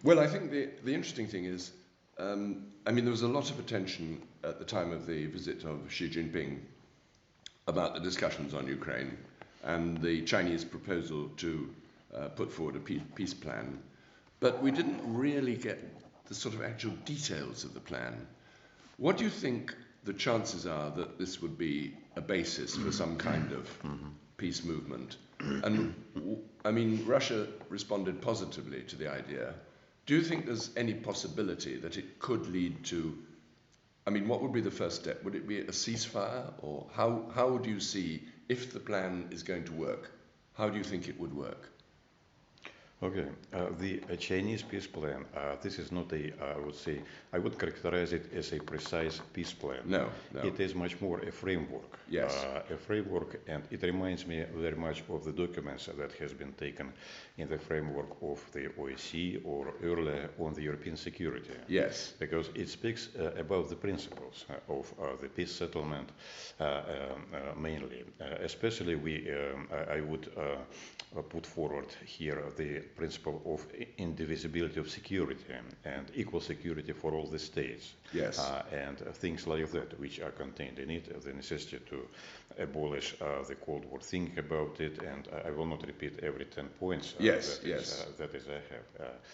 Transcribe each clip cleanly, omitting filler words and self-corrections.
Well, I think the interesting thing is, I mean, there was a lot of attention at the time of the visit of Xi Jinping about the discussions on Ukraine and the Chinese proposal to put forward a peace plan. But we didn't really get the sort of actual details of the plan. What do you think the chances are that this would be a basis for some kind of peace movement? And I mean, Russia responded positively to the idea. Do you think there's any possibility that it could lead to, I mean, what would be the first step? Would it be a ceasefire? Or how do you see, if the plan is going to work, how do you think it would work? Okay, the Chinese peace plan, this is not a, I would say, I would characterize it as a precise peace plan. No. It is much more a framework. Yes. A framework, and it reminds me very much of the documents that has been taken in the framework of the OSCE or earlier on the European security. Yes. Because it speaks about the principles of the peace settlement mainly. Especially I would put forward here the principle of indivisibility of security and equal security for all the states. Yes. And things like that, which are contained in it, the necessity to abolish the Cold War, think about it, and I will not repeat every 10 points that I have.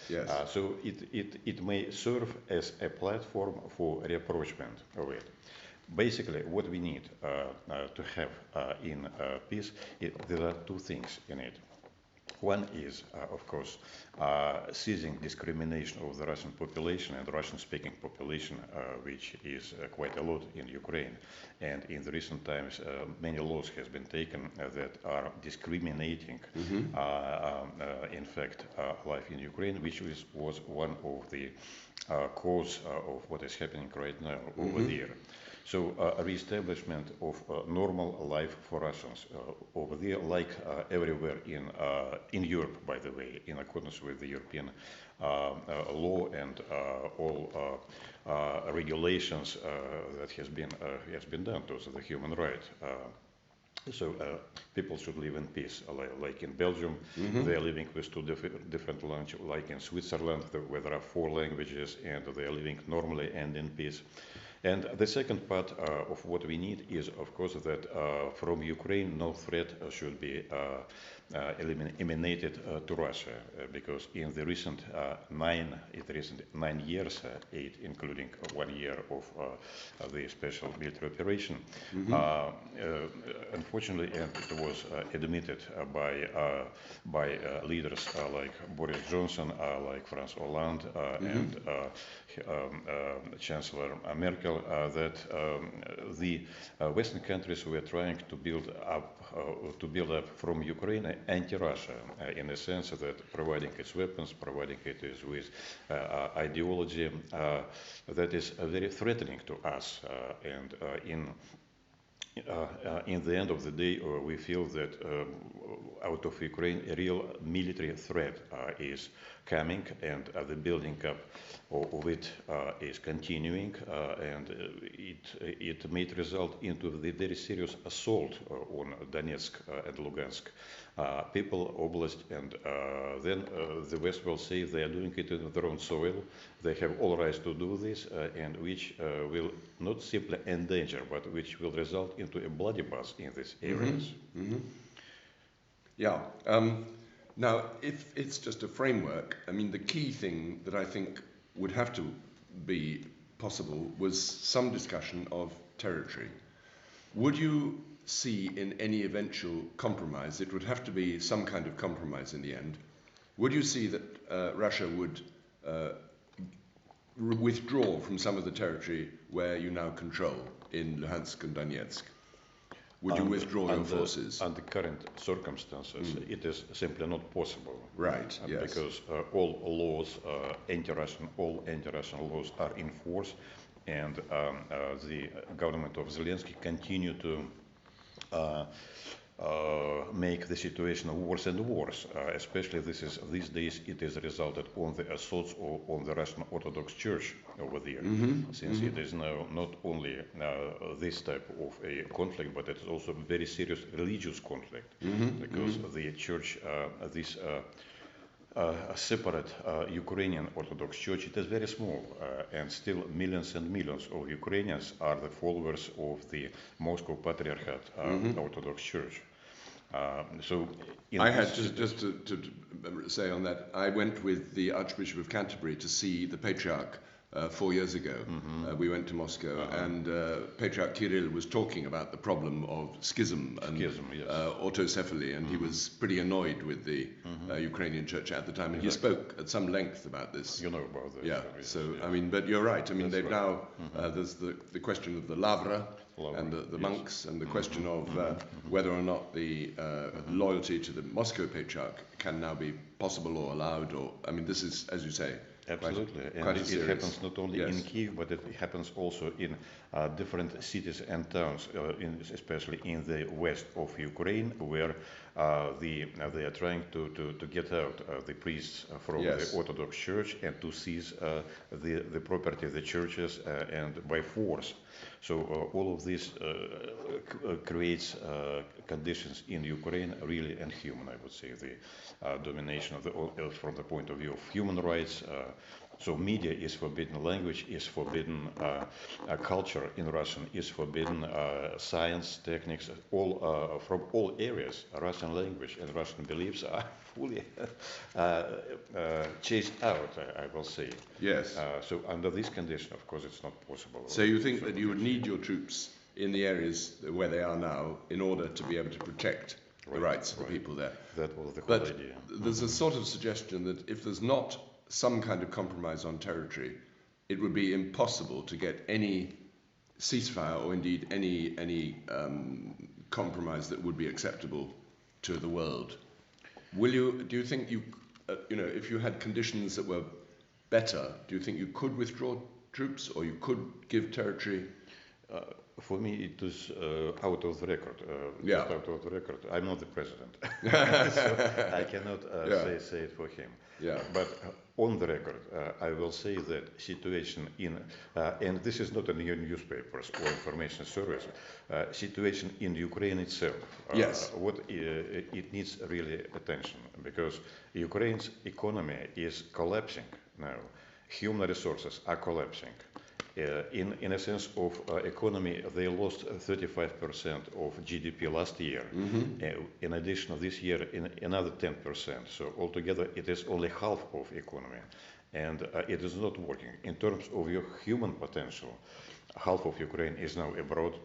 Yes. So it may serve as a platform for rapprochement of it. Basically, what we need to have in peace, there are two things in it. One is, of course, ceasing discrimination of the Russian population and Russian-speaking population, which is quite a lot in Ukraine. And in the recent times, many laws have been taken that are discriminating, in fact, life in Ukraine, which was one of the cause of what is happening right now over there. So re-establishment of normal life for Russians over there, like everywhere in Europe, by the way, in accordance with the European law and all regulations that has been done to the human right. So people should live in peace, like in Belgium, they are living with two different languages, like in Switzerland, where there are 4 languages, and they are living normally and in peace. And the second part of what we need is, of course, that from Ukraine no threat should be emanated to Russia, because in the recent 9 years, 8 including 1 year of the special military operation, unfortunately, and it was admitted by leaders like Boris Johnson, like Franz Hollande, and Chancellor Merkel, that the Western countries were trying to build up from Ukraine anti-Russia, in the sense that providing its weapons, providing it with ideology that is very threatening to us, and in the end of the day, we feel that out of Ukraine, a real military threat is coming, and the building up of it is continuing, and it may result into the very serious assault on Donetsk and Lugansk people, Oblast, and then the West will say they are doing it in their own soil. They have all rights to do this, and which will not simply endanger, but which will result into a bloodbath in these areas. Yeah. Now, if it's just a framework, I mean, the key thing that I think would have to be possible was some discussion of territory. Would you see in any eventual compromise, it would have to be some kind of compromise in the end, would you see that Russia would withdraw from some of the territory where you now control in Luhansk and Donetsk? Would you withdraw your forces? Under current circumstances, it is simply not possible. Right, yes. Because all laws, all anti-Russian laws are in force, and the government of Zelensky continue to make the situation worse and worse. Especially these days it is resulted on the assaults on the Russian Orthodox Church over there, since it is now not only this type of a conflict, but it is also a very serious religious conflict, because the church, this a separate Ukrainian Orthodox Church. It is very small, and still millions and millions of Ukrainians are the followers of the Moscow Patriarchate Orthodox Church. So I had just to say on that, I went with the Archbishop of Canterbury to see the Patriarch 4 years ago. We went to Moscow, and Patriarch Kirill was talking about the problem of schism and yes. autocephaly, and he was pretty annoyed with the Ukrainian church at the time, and he spoke at some length about this. You know about this. Yeah, yes, so, yes. I mean, but you're right. I mean, That's they've right. now, there's the question of the lavra, and the monks, and the question of whether or not the loyalty to the Moscow Patriarch can now be possible or allowed, or, I mean, this is, as you say, Absolutely, quite and it happens not only in Kiev, but it happens also in different cities and towns, especially in the west of Ukraine, where they are trying to get out the priests from the Orthodox Church and to seize the property of the churches and by force. So all of this creates conditions in Ukraine really inhuman, I would say, the domination of from the point of view of human rights. So media is forbidden, language is forbidden, culture in Russian is forbidden, science, techniques, all from all areas. Russian language and Russian beliefs are fully chased out, I will say. Yes. So under this condition, of course, it's not possible. So you think that you would need your troops in the areas where they are now in order to be able to protect the rights of the people there? That was the whole idea. There's a sort of suggestion that if there's not some kind of compromise on territory, it would be impossible to get any ceasefire or indeed any compromise that would be acceptable to the world. Do you think if you had conditions that were better, do you think you could withdraw troops or you could give territory? For me, it is out of the record. Just out of the record. I'm not the president, so I cannot say it for him. Yeah. But on the record, I will say that situation and this is not a new newspapers or information service, situation in Ukraine itself. It needs really attention, because Ukraine's economy is collapsing now. Human resources are collapsing. In a sense of economy, they lost 35% of GDP last year. In addition, this year, another 10%. So altogether, it is only half of economy, and it is not working. In terms of your human potential, half of Ukraine is now abroad.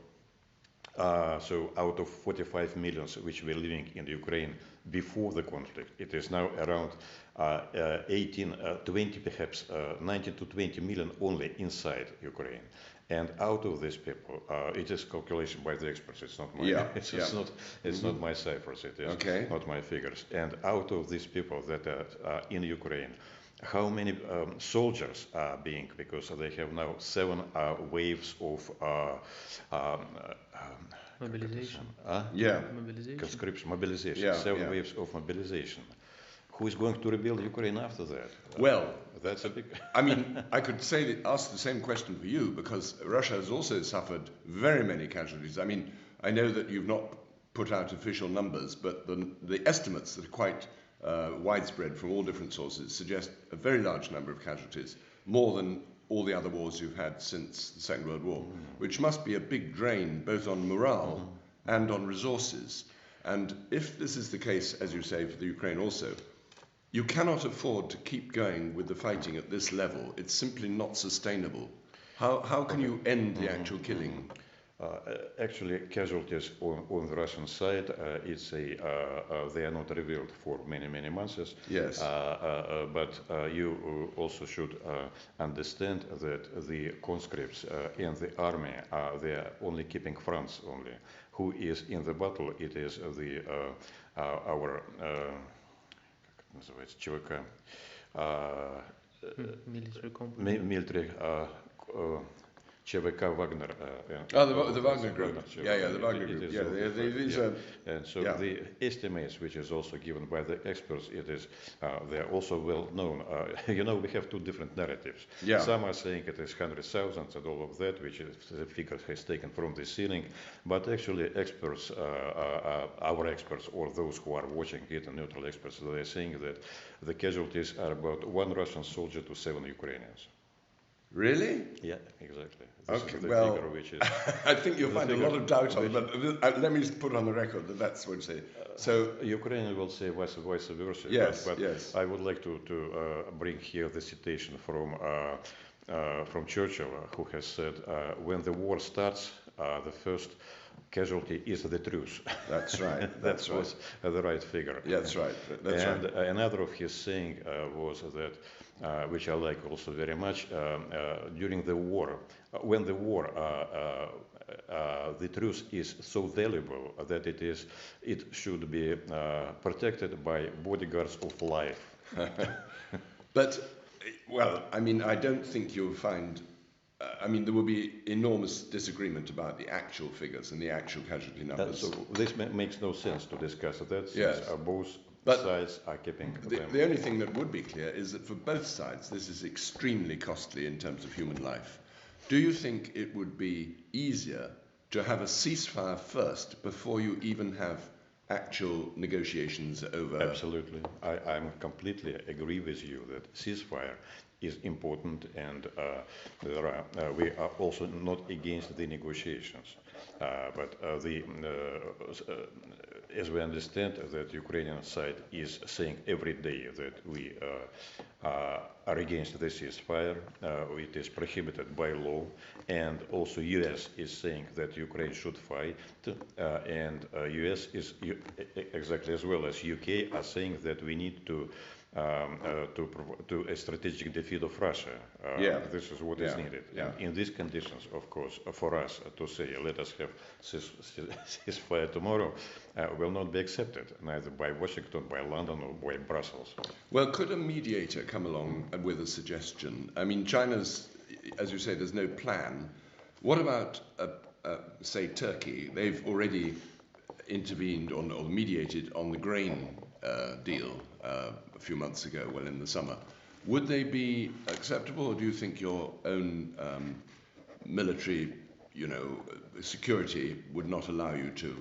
So out of 45 million which were living in Ukraine before the conflict, it is now around 20, perhaps 19 to 20 million only inside Ukraine. And out of these people, it is calculation by the experts. It's not my. It's not my ciphers. It is not my figures. And out of these people that are in Ukraine, how many soldiers are being, because they have now 7 waves of mobilization. Mobilization. Conscription, mobilization. 7 waves of mobilization. Who is going to rebuild Ukraine after that? Well, that's a big. I mean, I could ask the same question for you, because Russia has also suffered very many casualties. I mean, I know that you've not put out official numbers, but the estimates that are quite widespread from all different sources suggest a very large number of casualties, more than all the other wars you've had since the Second World War, which must be a big drain both on morale and on resources. And if this is the case, as you say, for the Ukraine also, you cannot afford to keep going with the fighting at this level. It's simply not sustainable. How can you end the actual killing? Actually, casualties on the Russian side, they are not revealed for many months. Yes. But you also should understand that the conscripts in the army, they are only keeping France only. Who is in the battle? It is our ЧВК, military company. ЧВК Wagner. The Wagner Group. The Wagner Group. These are. And so the estimates, which is also given by the experts, it is they're also well known. We have two different narratives. Yeah. Some are saying it is 100,000 and all of that, which is the figure has taken from the ceiling. But actually, experts, our experts, or those who are watching it, and neutral experts, they are saying that the casualties are about 1 Russian soldier to 7 Ukrainians. Really? Yeah, exactly. This is is the well, figure which is I think you'll find a lot of doubt on it, but let me just put on the record that that's what you say. So Ukraine will say vice versa. Yes, but yes. I would like to bring here the citation from Churchill, who has said, "When the war starts, the first casualty is the truth." That's right. That was the right figure. That's right. That's and right. Another of his saying was that, which I like also very much, during the war, when the war, the truth is so valuable that it should be protected by bodyguards of life. But, well, I mean, I don't think you'll find. There will be enormous disagreement about the actual figures and the actual casualty numbers. So this makes no sense to discuss that, since Yes. Both sides are keeping them. The only thing that would be clear is that for both sides, this is extremely costly in terms of human life. Do you think it would be easier to have a ceasefire first before you even have actual negotiations over? Absolutely. I completely agree with you that ceasefire is important, and we are also not against the negotiations. But as we understand, that Ukrainian side is saying every day that we are against the ceasefire. It is prohibited by law, and also U.S. is saying that Ukraine should fight, and U.S. is exactly as well as U.K. are saying that we need to a strategic defeat of Russia. This is what is needed. Yeah. In these conditions, of course, for us to say, let us have ceasefire tomorrow, will not be accepted, neither by Washington, by London, or by Brussels. Well, could a mediator come along with a suggestion? I mean, China's, as you say, there's no plan. What about, say, Turkey? They've already intervened or mediated on the grain deal a few months ago, well, in the summer. Would they be acceptable, or do you think your own military, security would not allow you to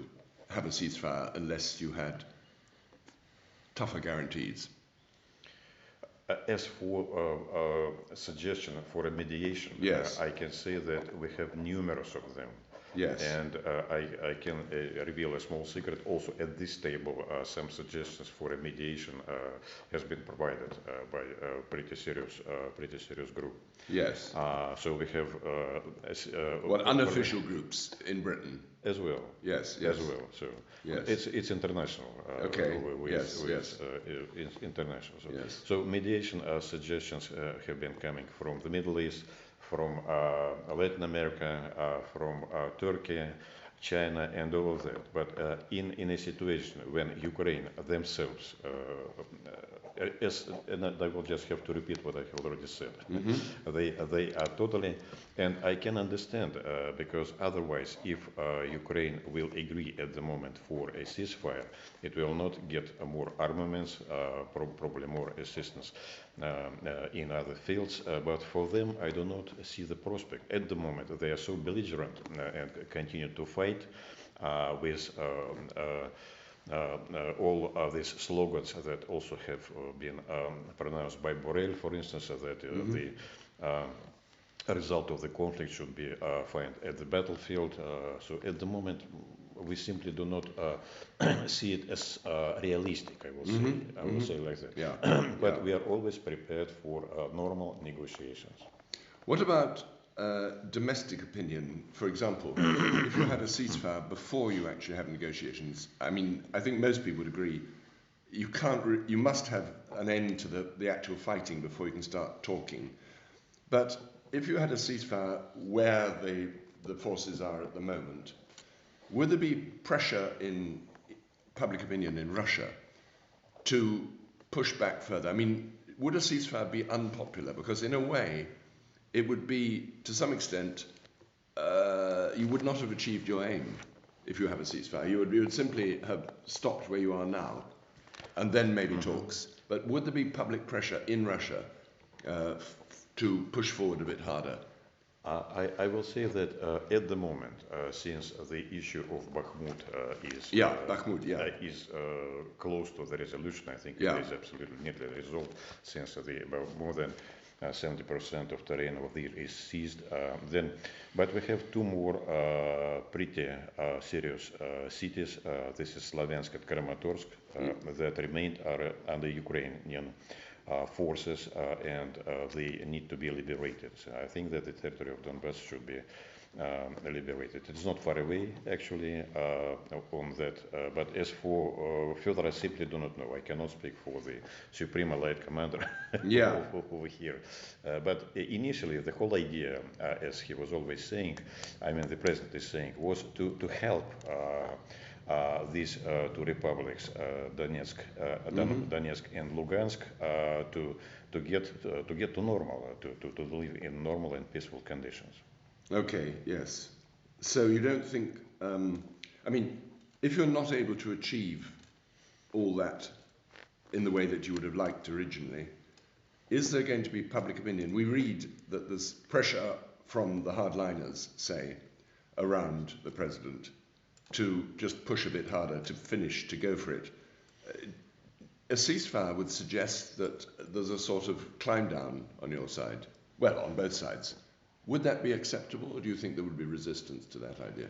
have a ceasefire unless you had tougher guarantees? As for a suggestion for a mediation, yes. I can say that we have numerous of them. Yes. And I can reveal a small secret. Also, at this table, some suggestions for a mediation has been provided by a pretty serious group. Yes. So we have unofficial groups in Britain as well. Yes. As well. So yes. It's international. Okay. International. So, yes. So mediation suggestions have been coming from the Middle East, from Latin America, from Turkey, China, and all of that. But in a situation when Ukraine themselves, and I will just have to repeat what I have already said, they are totally, and I can understand, because otherwise, if Ukraine will agree at the moment for a ceasefire, it will not get more armaments, probably more assistance in other fields, but for them, I do not see the prospect. At the moment, they are so belligerent and continue to fight with all these slogans that also have been pronounced by Borrell, for instance, that the result of the conflict should be found at the battlefield. So at the moment, we simply do not see it as realistic, I will say. I will say like that. Yeah. But we are always prepared for normal negotiations. What about domestic opinion? For example, if you had a ceasefire before you actually have negotiations, I mean, I think most people would agree, you must have an end to the actual fighting before you can start talking. But if you had a ceasefire where the forces are at the moment, would there be pressure in public opinion in Russia to push back further? I mean, would a ceasefire be unpopular? Because in a way, it would be, to some extent, you would not have achieved your aim if you have a ceasefire. You would simply have stopped where you are now, and then maybe talks. But would there be public pressure in Russia to push forward a bit harder? I will say that at the moment, since the issue of Bakhmut is close to the resolution, I think it is absolutely neatly resolved, since more than 70% of terrain of there is seized. But we have two more pretty serious cities. This is Slavyansk and Kramatorsk that remained under Ukrainian forces, and they need to be liberated. So I think that the territory of Donbass should be liberated. It's not far away, actually, on that. But as for further, I simply do not know. I cannot speak for the Supreme Allied Commander over here. But initially, the whole idea, as he was always saying, I mean, the president is saying, was to help these two republics, Donetsk and Lugansk, to get to normal, to live in normal and peaceful conditions. Okay. Yes. So you don't think? I mean, if you're not able to achieve all that in the way that you would have liked originally, is there going to be public opinion? We read that there's pressure from the hardliners, say, around the president, to just push a bit harder, to finish, to go for it. A ceasefire would suggest that there's a sort of climb down on your side, well, on both sides. Would that be acceptable, or do you think there would be resistance to that idea?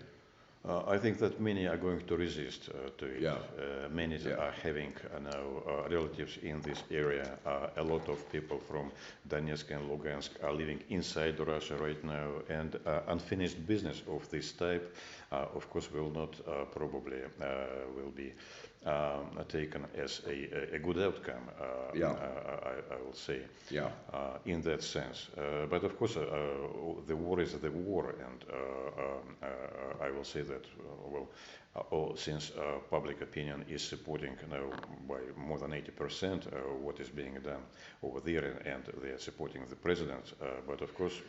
I think that many are going to resist to it. Many are having now relatives in this area. A lot of people from Donetsk and Lugansk are living inside Russia right now, and unfinished business of this type, of course, will not probably will be taken as a good outcome. I will say, in that sense. But of course, the war is the war, and I will say that since public opinion is supporting now by more than 80% what is being done over there, and they are supporting the president. But of course,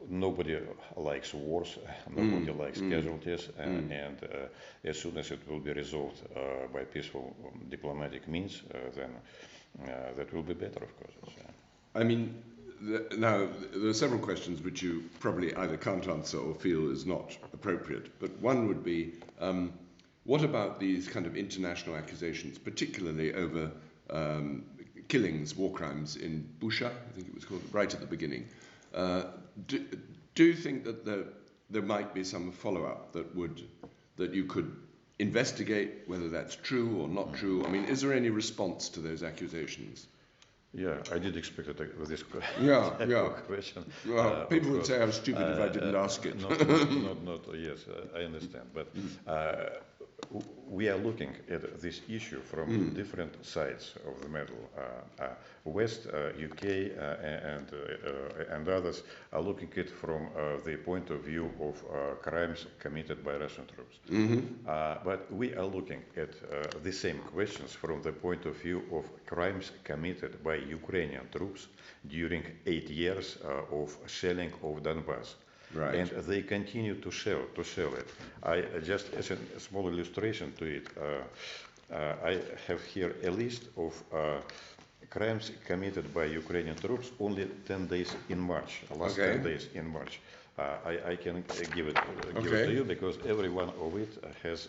nobody likes wars, nobody likes casualties, and as soon as it will be resolved by peaceful diplomatic means, then that will be better, of course. I mean, now, there are several questions which you probably either can't answer or feel is not appropriate, but one would be, what about these kind of international accusations, particularly over killings, war crimes in Busha, I think it was called, right at the beginning? Do you think that there might be some follow-up that you could investigate whether that's true or not true? I mean, is there any response to those accusations? Yeah, I did expect it with this question. Well, people would say I was stupid if I didn't ask it. Yes, I understand. But we are looking at this issue from different sides of the medal. West, UK, and others are looking at it from the point of view of crimes committed by Russian troops. But we are looking at the same questions from the point of view of crimes committed by Ukrainian troops during 8 years of shelling of Donbass. Right. And they continue to shell it. I just, as a small illustration to it, I have here a list of crimes committed by Ukrainian troops only 10 days in March, last 10 days in March. I can give it to you because every one of it has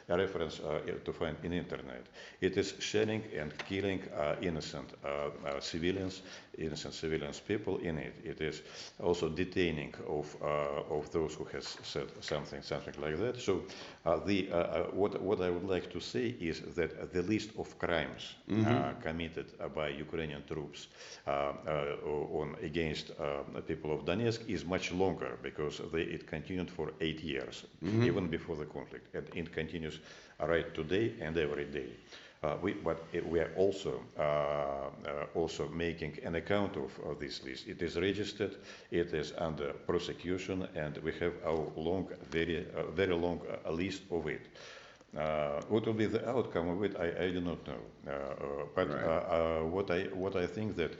a reference to find in internet. It is shelling and killing innocent civilians, people in it. It is also detaining of those who has said something like that. So what I would like to say is that the list of crimes committed by Ukrainian troops against people of Donetsk is much longer, because it continued for 8 years, even before the conflict, and it continues right today and every day. But we are also making an account of this list. It is registered, it is under prosecution, and we have our very long list of it. What will be the outcome of it, I do not know. But Right. what I think that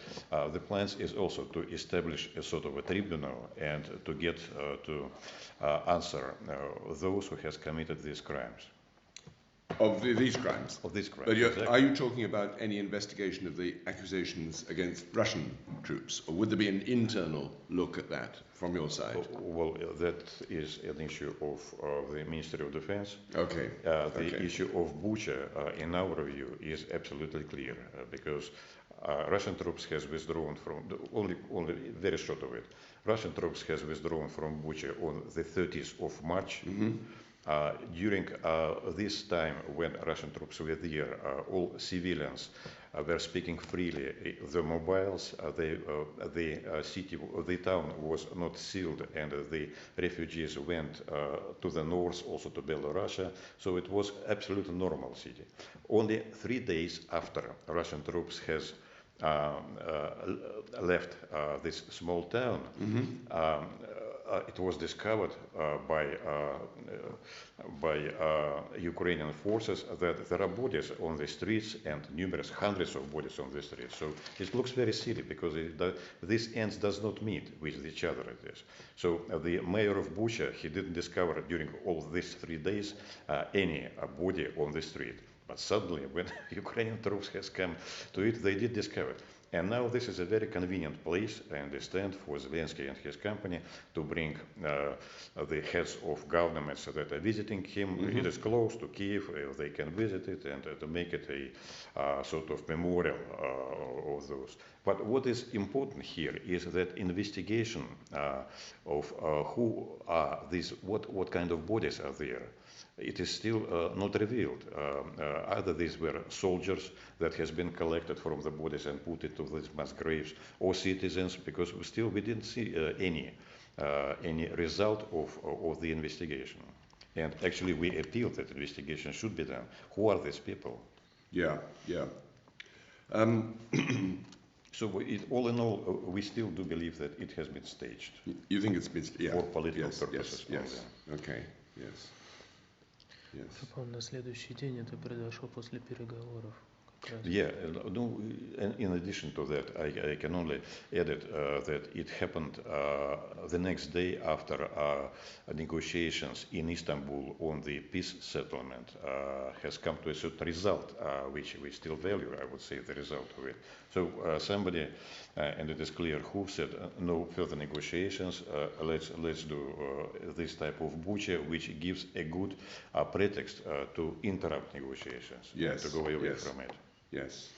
the plans is also to establish a sort of a tribunal and to get to answer those who has committed these crimes. Of these crimes? Of these crimes, But exactly. are you talking about any investigation of the accusations against Russian troops? Or would there be an internal look at that from your side? Well, that is an issue of the Ministry of Defense. Okay. The issue of Bucha, in our view, is absolutely clear because Russian troops has withdrawn from, only very short of it, Russian troops has withdrawn from Bucha on the 30th of March. Mm-hmm. During this time when Russian troops were there, all civilians were speaking freely. The mobiles, the city, the town was not sealed, and the refugees went to the north, also to Belarus. So it was absolutely normal city. Only 3 days after Russian troops has left this small town, it was discovered by Ukrainian forces that there are bodies on the streets and numerous hundreds of bodies on the streets. So it looks very silly because these ends does not meet with each other. So the mayor of Bucha, he didn't discover during all these 3 days any body on the street. But suddenly, when Ukrainian troops has come to it, they did discover it. And now this is a very convenient place, I understand, for Zelensky and his company to bring the heads of governments that are visiting him. Mm-hmm. It is close to Kiev, they can visit it and to make it a sort of memorial of those. But what is important here is that investigation of who are these, what kind of bodies are there. It is still not revealed. Either these were soldiers that has been collected from the bodies and put into these mass graves, or citizens, because we didn't see any result of the investigation. And actually, we appeal that investigation should be done. Who are these people? Yeah. So all in all, we still do believe that it has been staged. You think it's been for political purposes? Yes. Okay. Yes. На следующий день это произошло после переговоров. Yeah, no, in addition to that, I can only add that it happened the next day after negotiations in Istanbul on the peace settlement has come to a certain result, which we still value, I would say, the result of it. So somebody, and it is clear who said no further negotiations, let's do this type of Bucha, which gives a good pretext to interrupt negotiations, yes, to go away yes. from it. Yes.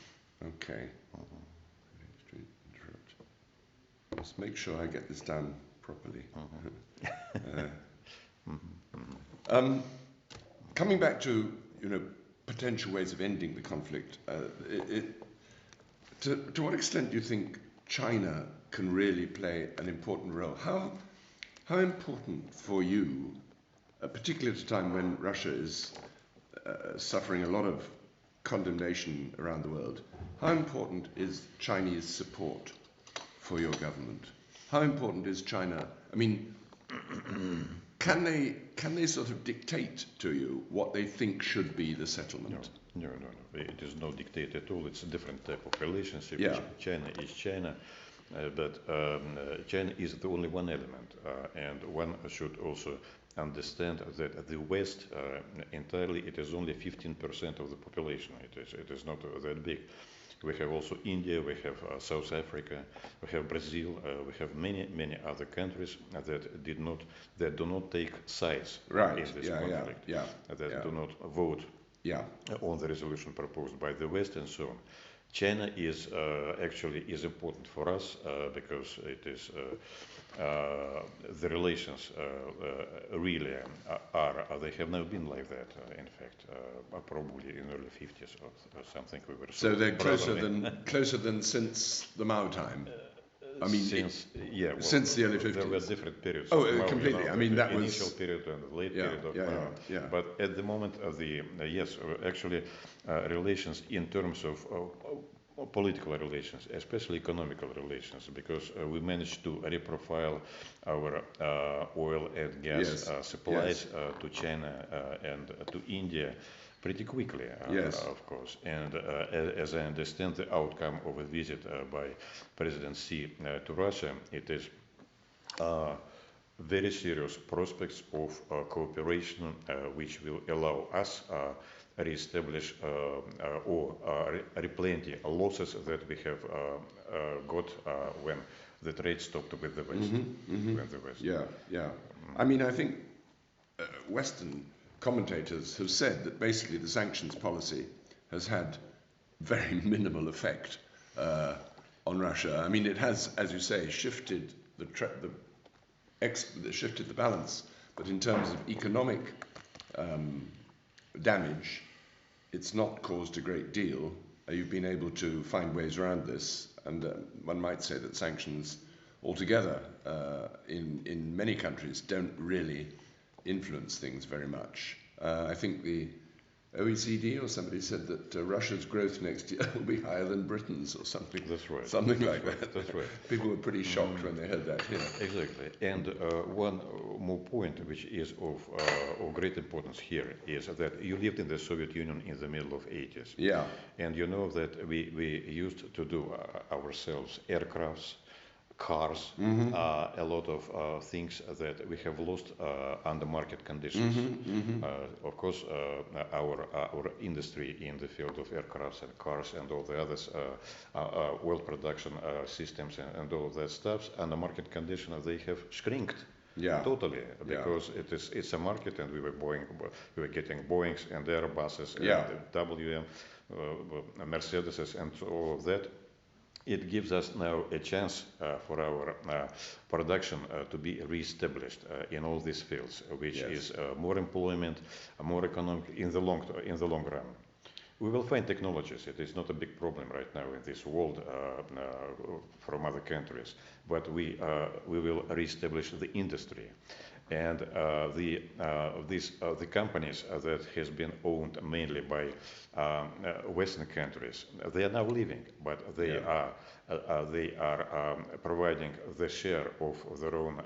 Okay. Let's make sure I get this down properly. Coming back to potential ways of ending the conflict, to what extent do you think China can really play an important role? How important for you, particularly at a time when Russia is suffering a lot of condemnation around the world, how important is Chinese support for your government? How important is China? I mean, can they sort of dictate to you what they think should be the settlement? No. It is no dictate at all. It's a different type of relationship. Yeah. China is China, but China is the only one element, and one should also understand that the West entirely, it is only 15% of the population. It is not that big. We have also India, we have South Africa, we have Brazil, we have many other countries that do not take sides in this conflict, that do not vote on the resolution proposed by the West and so on. China is actually important for us because it is the relations really they have never been like that. In fact, probably in the early 50s or something we were. So they're closer than since the Mao time. I mean, since the early 50s. There were different periods. Oh, completely. I mean, that was initial period and the late period of Mao. Yeah. But at the moment, relations in terms of political relations, especially economical relations, because we managed to reprofile our oil and gas supplies to China and to India pretty quickly, of course. And as I understand the outcome of a visit by President Xi to Russia, it is very serious prospects of cooperation which will allow us re-establish or replenty losses that we have got when the trade stopped with the West. With the West. Yeah. I mean, I think Western commentators have said that basically the sanctions policy has had very minimal effect on Russia. I mean, it has, as you say, shifted shifted the balance, but in terms of economic damage, it's not caused a great deal. You've been able to find ways around this, and one might say that sanctions altogether in many countries don't really influence things very much. I think the OECD or somebody said that Russia's growth next year will be higher than Britain's or something. That's right. Something like that. That's right. People were pretty shocked when they heard that here. Exactly. And one more point, which is of great importance here, is that you lived in the Soviet Union in the middle of 80s. Yeah. And you know that we used to do ourselves aircrafts, cars, a lot of things that we have lost under market conditions. Of course, our industry in the field of aircrafts and cars and all the others, oil production systems and all of that stuff, under market conditions, they have shrinked. Yeah. Totally, because it's a market, and we were getting Boeings and Airbuses and WM, Mercedes, and all of that. It gives us now a chance for our production to be re-established in all these fields, which is more employment, more economic in the long run. We will find technologies. It is not a big problem right now in this world from other countries, but we will re-establish the industry. And the companies that has been owned mainly by Western countries, they are now leaving, but they are providing the share of their own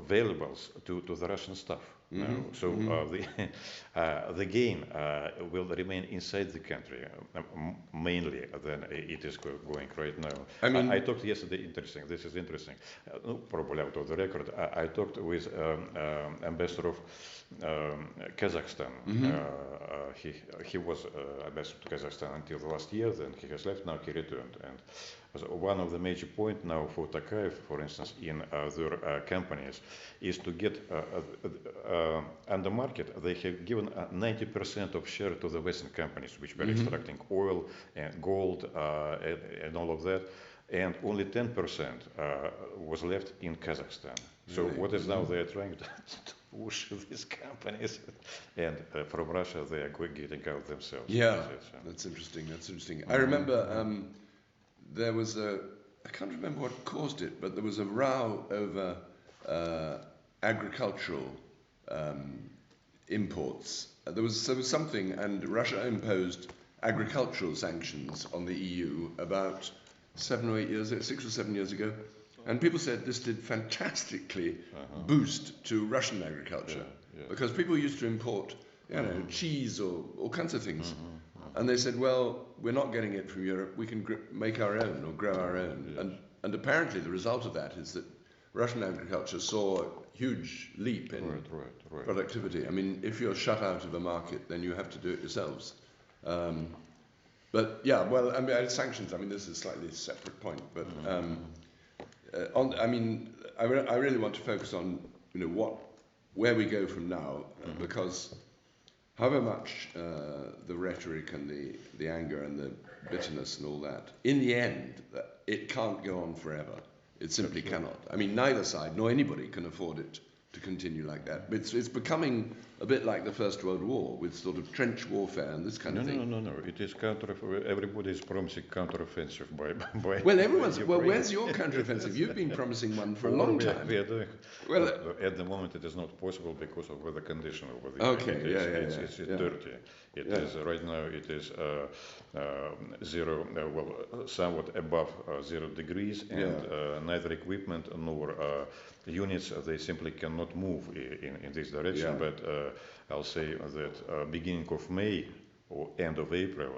valuables to the Russian staff. So the gain will remain inside the country mainly than it is going right now. I mean, I talked yesterday. This is interesting. Probably out of the record. I talked with ambassador of Kazakhstan. He was ambassador to Kazakhstan until the last year. Then he has left. Now he returned. And so one of the major points now for Tokayev, for instance, in their companies, is to get on the market. They have given 90% of share to the Western companies, which were extracting oil and gold and all of that, and only 10% was left in Kazakhstan. So what is now they are trying to push these companies, and from Russia they are getting out themselves. Yeah, that's interesting. I remember there was I can't remember what caused it, but there was a row over agricultural imports. There was something, and Russia imposed agricultural sanctions on the EU about 6 or 7 years ago. And people said this did fantastically boost to Russian agriculture, because people used to import, cheese or all kinds of things. And they said, well, we're not getting it from Europe. We can make our own or grow our own. And apparently the result of that is that Russian agriculture saw a huge leap in productivity. I mean, if you're shut out of a market, then you have to do it yourselves. But yeah, well, I mean, sanctions. I mean, this is a slightly separate point, but I really want to focus on where we go from now, because however much the rhetoric and the anger and the bitterness and all that, in the end, it can't go on forever. It simply cannot. I mean, neither side nor anybody can afford it to continue like that. It's becoming a bit like the First World War, with sort of trench warfare and this kind of thing. No. It is everybody is promising counteroffensive by Well, where's your counteroffensive? You've been promising one for a long time. We are doing. Well, at the moment it is not possible because of the condition over the. Okay, It's dirty. It is right now. It is zero. Somewhat above 0 degrees, and neither equipment nor units. They simply cannot move in this direction. But I'll say that beginning of May or end of April,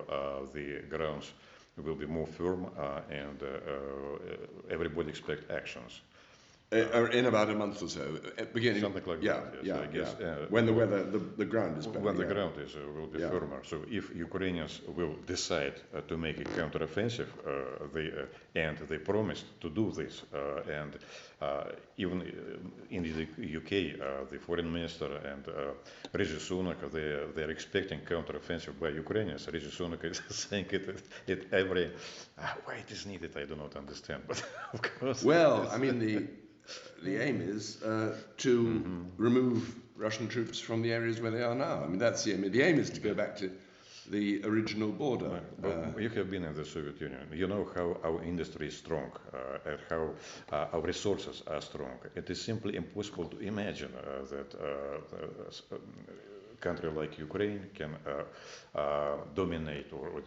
the grounds will be more firm, and everybody expect actions. In about a month or so, beginning. Something like that. Yes, I guess. When the weather, the ground is better. When the ground is will be firmer. So if Ukrainians will decide to make a counteroffensive, they promised to do this, and even in the UK, the foreign minister and Rishi Sunak, they're expecting counteroffensive by Ukrainians. Rishi Sunak is saying it every. Why it is needed, I do not understand. But of course. Well, I mean the aim is to remove Russian troops from the areas where they are now. I mean, that's the aim. The aim is to go back to the original border. You have been in the Soviet Union. You know how our industry is strong and how our resources are strong. It is simply impossible to imagine that a country like Ukraine can dominate or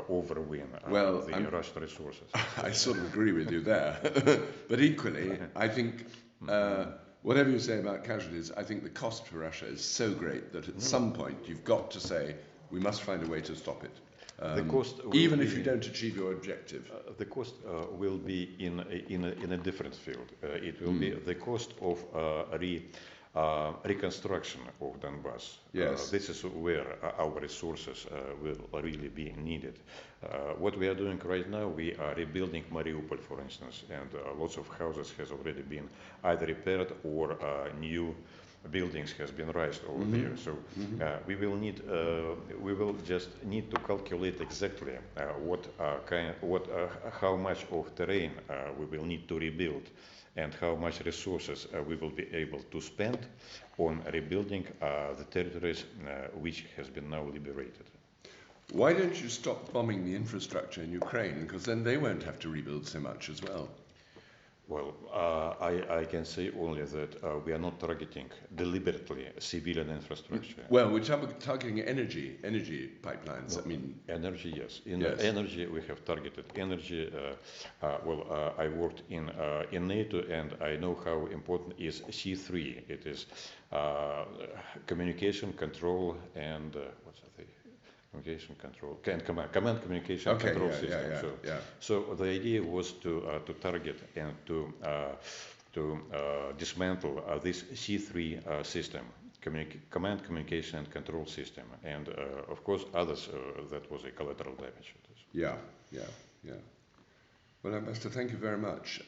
overwin the Russian resources. I sort of agree with you there. But equally, I think whatever you say about casualties, I think the cost for Russia is so great that at some point you've got to say, we must find a way to stop it. The cost even if you don't achieve your objective. The cost will be in a different field. It will be the cost of reconstruction of Donbass. Yes. This is where our resources will really be needed. What we are doing right now, we are rebuilding Mariupol, for instance, and lots of houses has already been either repaired or new buildings has been raised over there. So we will just need to calculate exactly how much of terrain we will need to rebuild, and how much resources we will be able to spend on rebuilding the territories which has been now liberated. Why don't you stop bombing the infrastructure in Ukraine? Because then they won't have to rebuild so much as well. Well, I can say only that we are not targeting deliberately civilian infrastructure. Well, we're targeting energy pipelines. I mean, energy, yes. Energy, we have targeted energy. I worked in NATO, and I know how important is C3. It is communication control and what's the thing? Communication control, command communication control system. So the idea was to target and to dismantle this C3 system, command communication and control system, and of course others. That was a collateral damage. Yeah. Well, Ambassador, thank you very much.